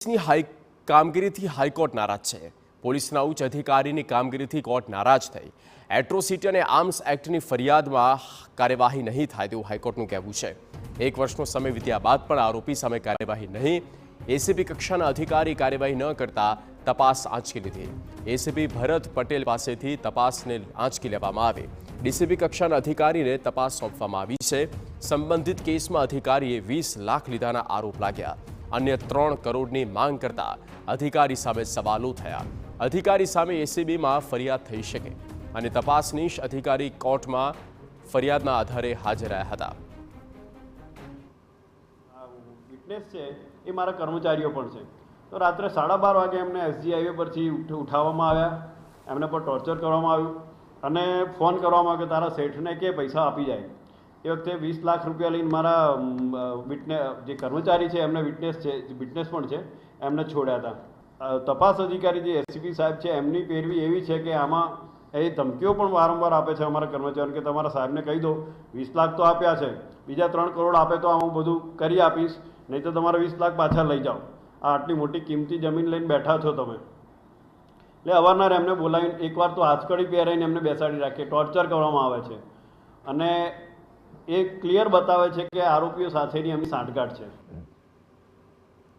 પોલીસની કામગીરીથી હાઈકોર્ટ નારાજ છે। પોલીસના ઉચ્ચ અધિકારીની કામગીરીથી કોર્ટ નારાજ થઈ। એટ્રોસિટી અને આર્મ્સ એક્ટની ફરિયાદમાં કાર્યવાહી નહીં થાય તેવું હાઈકોર્ટનું કહેવું છે। 1 વર્ષનો સમય વીત્યા બાદ પણ આરોપી સામે કાર્યવાહી નહીં। એસીપી કક્ષાના અધિકારી કાર્યવાહી ન કરતા તપાસ આંચકી લીધી। એસીપી ભરત પટેલ પાસેથી તપાસને આંચકી લેવામાં આવી। ડીસીપી કક્ષાના અધિકારીને તપાસ સોંપવામાં આવી છે। સંબંધિત કેસમાં અધિકારીએ 20 લાખ લીધાના આરોપ લાગ્યા। अन्य 3 करोड़ની માંગ કરતા અધિકારી સામે સવાલો થયા। અધિકારી સામે એસીબીમાં ફરિયાદ થઈ શકે અને તપાસનીશ અધિકારી કોર્ટમાં ફરિયાદના આધારે હાજર રહ્યા હતા। વિટનેસ છે એ મારા કર્મચારીઓ પણ છે। તો રાત્રે 12:30 વાગે એમને એસજી હાઈવે પરથી ઉઠાવવામાં આવ્યા। એમને પર ટોર્ચર કરવામાં આવ્યું અને ફોન કરવામાં આવ્યો કે તારા શેઠને કે પૈસા આપી જાય। એ વખતે 20 લાખ રૂપિયા લઈને મારા જે કર્મચારી છે એમને વિટનેસ પણ છે એમને છોડ્યા હતા। તપાસ અધિકારી જે એસીપી સાહેબ છે એમની પેરવી એવી છે કે આમાં એ ધમકીઓ પણ વારંવાર આપે છે અમારા કર્મચારીઓને કે તમારા સાહેબને કહી દો 20 લાખ તો આપ્યા છે, બીજા 3 કરોડ આપે તો હું બધું કરી આપીશ, નહીં તો તમારા 20 લાખ પાછા લઈ જાઓ। આ આટલી મોટી કિંમતી જમીન લઈને બેઠા છો તમે। એટલે અવારનવાર એમને બોલાવીને એકવાર તો હાથકડી પહેરાવીને એમને બેસાડી રાખીએ, ટોર્ચર કરવામાં આવે છે અને એ ક્લિયર બતાવે છે કે આરોપીઓ સાથેની એમની સાંઠગાંઠ છે।